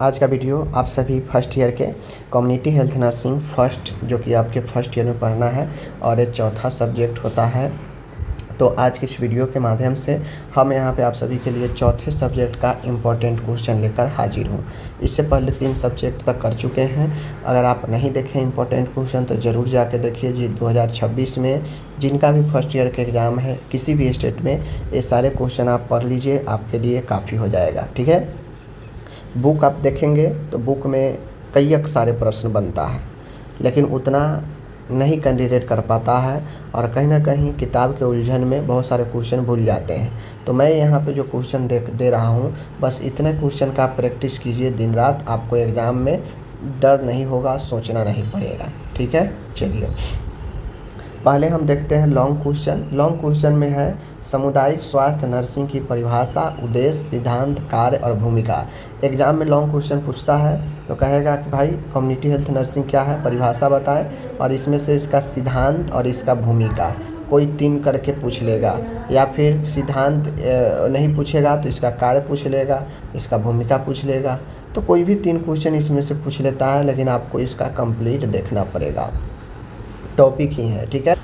आज का वीडियो आप सभी फर्स्ट ईयर के कम्युनिटी हेल्थ नर्सिंग फर्स्ट जो कि आपके फर्स्ट ईयर में पढ़ना है और एक चौथा सब्जेक्ट होता है। तो आज के इस वीडियो के माध्यम से हम यहाँ पे आप सभी के लिए चौथे सब्जेक्ट का इम्पोर्टेंट क्वेश्चन लेकर हाजिर हूँ। इससे पहले 3 सब्जेक्ट तक कर चुके हैं। अगर आप नहीं देखें इम्पोर्टेंट क्वेश्चन तो ज़रूर जाके देखिए जी। 2026 में जिनका भी फर्स्ट ईयर का एग्ज़ाम है किसी भी स्टेट में, ये सारे क्वेश्चन आप पढ़ लीजिए, आपके लिए काफ़ी हो जाएगा। ठीक है, बुक आप देखेंगे तो बुक में कई सारे प्रश्न बनता है, लेकिन उतना नहीं कैंडिडेट कर पाता है और कहीं ना कहीं किताब के उलझन में बहुत सारे क्वेश्चन भूल जाते हैं। तो मैं यहाँ पे जो क्वेश्चन दे रहा हूँ, बस इतने क्वेश्चन का प्रैक्टिस कीजिए दिन रात, आपको एग्ज़ाम में डर नहीं होगा, सोचना नहीं पड़ेगा। ठीक है, चलिए पहले हम देखते हैं लॉन्ग क्वेश्चन। लॉन्ग क्वेश्चन में है सामुदायिक स्वास्थ्य नर्सिंग की परिभाषा, उद्देश्य, सिद्धांत, कार्य और भूमिका। एग्जाम में लॉन्ग क्वेश्चन पूछता है तो कहेगा कि भाई कम्युनिटी हेल्थ नर्सिंग क्या है, परिभाषा बताएं और इसमें से इसका सिद्धांत और इसका भूमिका कोई 3 करके पूछ लेगा, या फिर सिद्धांत नहीं पूछेगा तो इसका कार्य पूछ लेगा, इसका भूमिका पूछ लेगा। तो कोई भी 3 क्वेश्चन इसमें से पूछ लेता है, लेकिन आपको इसका कंप्लीट देखना पड़ेगा, टॉपिक ही है। ठीक है,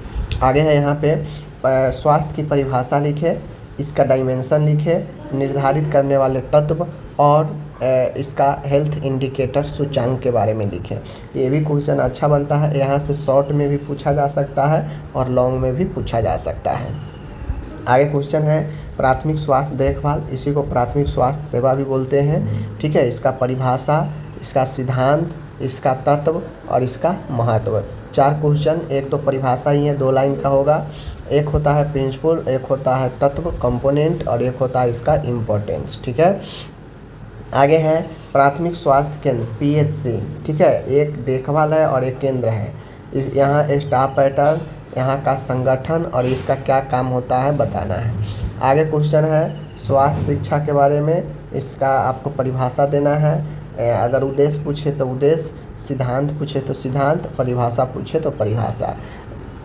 आगे है यहाँ पे स्वास्थ्य की परिभाषा लिखे, इसका डायमेंशन लिखे, निर्धारित करने वाले तत्व और इसका हेल्थ इंडिकेटर सूचांक के बारे में लिखे। ये भी क्वेश्चन अच्छा बनता है, यहाँ से शॉर्ट में भी पूछा जा सकता है और लॉन्ग में भी पूछा जा सकता है। आगे क्वेश्चन है प्राथमिक स्वास्थ्य देखभाल, इसी को प्राथमिक स्वास्थ्य सेवा भी बोलते हैं। ठीक है, इसका परिभाषा, इसका सिद्धांत, इसका तत्व और इसका महत्व। 4 क्वेश्चन, एक तो परिभाषा ही है, 2 लाइन का होगा, एक होता है प्रिंसिपल, एक होता है तत्व कंपोनेंट और एक होता है इसका इम्पोर्टेंस। ठीक है, आगे है प्राथमिक स्वास्थ्य केंद्र PHC। ठीक है, एक देखभाल है और एक केंद्र है। इस यहाँ स्टाफ पैटर्न, यहाँ का संगठन और इसका क्या काम होता है बताना है। आगे क्वेश्चन है स्वास्थ्य शिक्षा के बारे में, इसका आपको परिभाषा देना है। अगर उद्देश्य पूछे तो उद्देश्य, सिद्धांत पूछे तो सिद्धांत, परिभाषा पूछे तो परिभाषा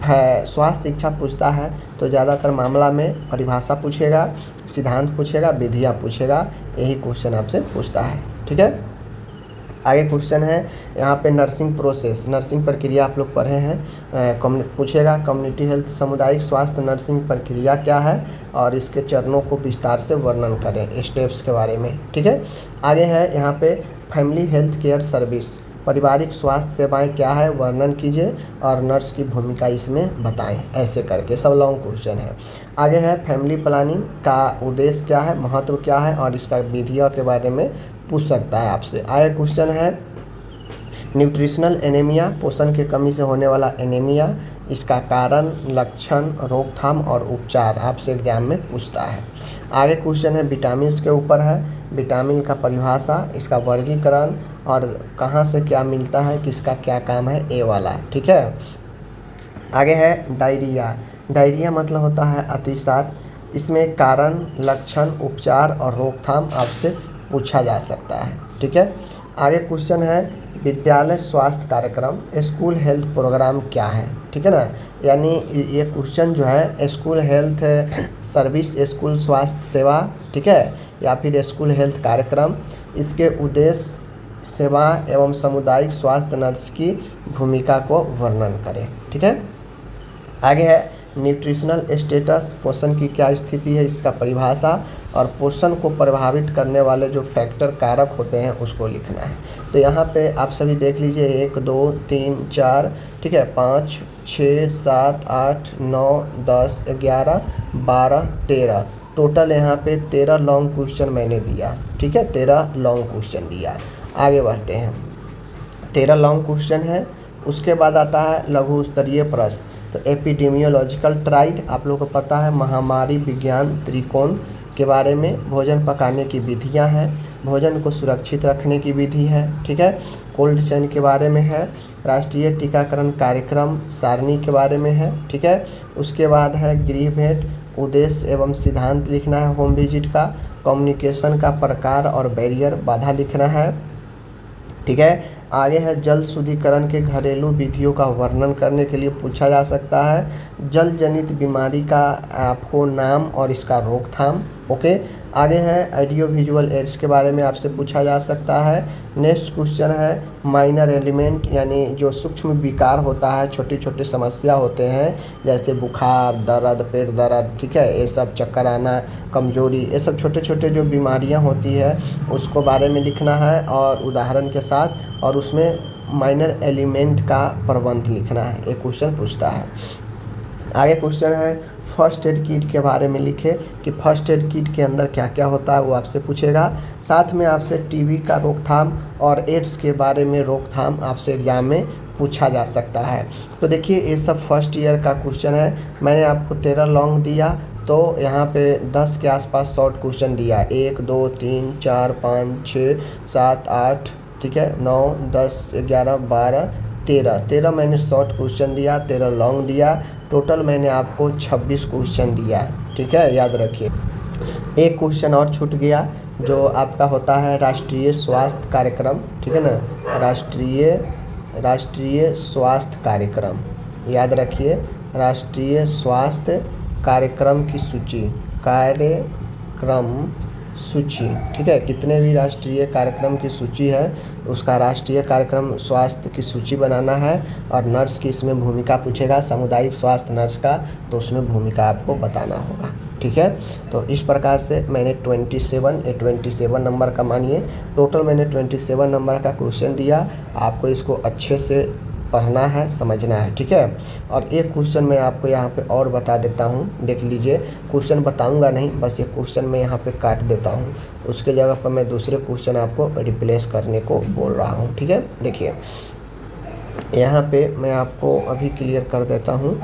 है। स्वास्थ्य शिक्षा पूछता है तो ज़्यादातर मामला में परिभाषा पूछेगा, सिद्धांत पूछेगा, विधियाँ पूछेगा, यही क्वेश्चन आपसे पूछता है। ठीक है, आगे क्वेश्चन है यहाँ पे नर्सिंग प्रोसेस, नर्सिंग प्रक्रिया आप लोग पढ़े हैं, पूछेगा कम्युनिटी हेल्थ सामुदायिक स्वास्थ्य नर्सिंग प्रक्रिया क्या है और इसके चरणों को विस्तार से वर्णन करें, स्टेप्स के बारे में। ठीक है, आगे है यहाँ पे फैमिली हेल्थ केयर सर्विस, पारिवारिक स्वास्थ्य सेवाएं क्या है वर्णन कीजिए और नर्स की भूमिका इसमें बताएं, ऐसे करके सब लॉन्ग क्वेश्चन है। आगे है फैमिली प्लानिंग का उद्देश्य क्या है, महत्व क्या है और इसका विधियों के बारे में पूछ सकता है आपसे। आगे क्वेश्चन है न्यूट्रिशनल एनीमिया, पोषण की कमी से होने वाला एनीमिया, इसका कारण, लक्षण, रोकथाम और उपचार आपसे एग्जाम में पूछता है। आगे क्वेश्चन है विटामिन के ऊपर है, विटामिन का परिभाषा, इसका वर्गीकरण और कहाँ से क्या मिलता है, किसका क्या काम है, ए वाला। ठीक है, आगे है डायरिया, डायरिया मतलब होता है अतिसार, इसमें कारण, लक्षण, उपचार और रोकथाम आपसे पूछा जा सकता है। ठीक है, आगे क्वेश्चन है विद्यालय स्वास्थ्य कार्यक्रम, स्कूल हेल्थ प्रोग्राम क्या है। ठीक है ना, यानी ये क्वेश्चन जो है स्कूल हेल्थ सर्विस, स्कूल स्वास्थ्य सेवा, ठीक है, या फिर स्कूल हेल्थ कार्यक्रम, इसके उद्देश्य, सेवा एवं सामुदायिक स्वास्थ्य नर्स की भूमिका को वर्णन करें। ठीक है, आगे है न्यूट्रिशनल स्टेटस, पोषण की क्या स्थिति है, इसका परिभाषा और पोषण को प्रभावित करने वाले जो फैक्टर, कारक होते हैं उसको लिखना है। तो यहाँ पे आप सभी देख लीजिए 1 2 3 4, ठीक है, 5 6 7 8 9 10 11 12 13, टोटल यहाँ पे 13 लॉन्ग क्वेश्चन मैंने दिया। ठीक है, 13 लॉन्ग क्वेश्चन दिया। आगे बढ़ते हैं, 13 लॉन्ग क्वेश्चन है। उसके बाद आता है लघु स्तरीय प्रश्न। तो एपिडेमियोलॉजिकल ट्राइड, आप लोगों को पता है, महामारी विज्ञान त्रिकोण के बारे में, भोजन पकाने की विधियां हैं, भोजन को सुरक्षित रखने की विधि है। ठीक है, कोल्ड चेन के बारे में है, राष्ट्रीय टीकाकरण कार्यक्रम सारणी के बारे में है। ठीक है, उसके बाद है गृह भेंट, उद्देश्य एवं सिद्धांत लिखना है होम विजिट का, कम्युनिकेशन का प्रकार और बैरियर, बाधा लिखना है। ठीक है, आगे है जल शुद्धिकरण के घरेलू विधियों का वर्णन करने के लिए पूछा जा सकता है। जल जनित बीमारी का आपको नाम और इसका रोकथाम, ओके। आगे है ऑडियो विजुअल एड्स के बारे में आपसे पूछा जा सकता है। नेक्स्ट क्वेश्चन है माइनर एलिमेंट, यानी जो सूक्ष्म विकार होता है, छोटी छोटी समस्या होते हैं जैसे बुखार, दर्द, पेट दर्द, ठीक है, ये सब, चक्कर आना, कमजोरी, ये सब छोटे छोटे जो बीमारियां होती है उसको बारे में लिखना है और उदाहरण के साथ, और उसमें माइनर एलिमेंट का प्रबंध लिखना है। एक क्वेश्चन पूछता है। आगे क्वेश्चन है फर्स्ट एड किट के बारे में लिखे कि फर्स्ट एड किट के अंदर क्या क्या होता है, वो आपसे पूछेगा। साथ में आपसे टीबी का रोकथाम और एड्स के बारे में रोकथाम आपसे एग्जाम में पूछा जा सकता है। तो देखिए ये सब फर्स्ट ईयर का क्वेश्चन है। मैंने आपको 13 लॉन्ग दिया, तो यहाँ पे 10 के आसपास शॉर्ट क्वेश्चन दिया। 1 2 3 4 5 6 7 8, ठीक है, 9 10 11 12 13 मैंने शॉर्ट क्वेश्चन दिया, 13 लॉन्ग दिया। टोटल मैंने आपको 26 क्वेश्चन दिया, ठीक है, याद रखिए। एक क्वेश्चन और छूट गया जो आपका होता है राष्ट्रीय स्वास्थ्य कार्यक्रम, ठीक है ना, राष्ट्रीय स्वास्थ्य कार्यक्रम, याद रखिए, राष्ट्रीय स्वास्थ्य कार्यक्रम की सूची, सूची, ठीक है, कितने भी राष्ट्रीय कार्यक्रम की सूची है उसका राष्ट्रीय कार्यक्रम स्वास्थ्य की सूची बनाना है। और नर्स की इसमें भूमिका पूछेगा, सामुदायिक स्वास्थ्य नर्स का, तो उसमें भूमिका आपको बताना होगा, ठीक है। तो इस प्रकार से मैंने 27 नंबर का, मानिए टोटल मैंने 27 नंबर का क्वेश्चन दिया। आपको इसको अच्छे से पढ़ना है, समझना है, ठीक है। और एक क्वेश्चन मैं आपको यहाँ पे और बता देता हूँ, देख लीजिए। क्वेश्चन बताऊँगा नहीं, बस ये क्वेश्चन मैं यहाँ पे काट देता हूँ, उसके जगह पर मैं दूसरे क्वेश्चन आपको रिप्लेस करने को बोल रहा हूँ, ठीक है। देखिए यहाँ पे मैं आपको अभी क्लियर कर देता हूँ।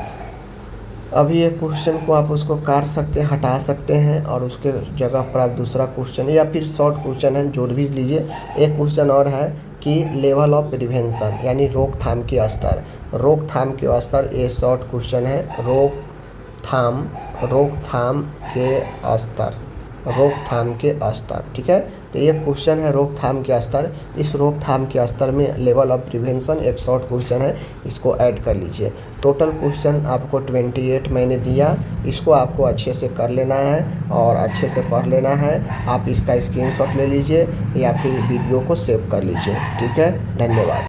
अभी एक क्वेश्चन को आप उसको काट सकते हैं, हटा सकते हैं, और उसके जगह पर आप दूसरा क्वेश्चन या फिर शॉर्ट क्वेश्चन है जोड़ भी लीजिए। एक क्वेश्चन और है कि लेवल ऑफ प्रिवेंशन, यानी रोकथाम के स्तर, रोकथाम के स्तर, ये शॉर्ट क्वेश्चन है। रोकथाम के स्तर, ठीक है। तो ये क्वेश्चन है रोकथाम के स्तर। इस रोकथाम के स्तर में लेवल ऑफ प्रिवेंशन एक शॉर्ट क्वेश्चन है, इसको ऐड कर लीजिए। टोटल क्वेश्चन आपको 28 मैंने दिया, इसको आपको अच्छे से कर लेना है और अच्छे से पढ़ लेना है। आप इसका स्क्रीनशॉट ले लीजिए या फिर वीडियो को सेव कर लीजिए, ठीक है। धन्यवाद।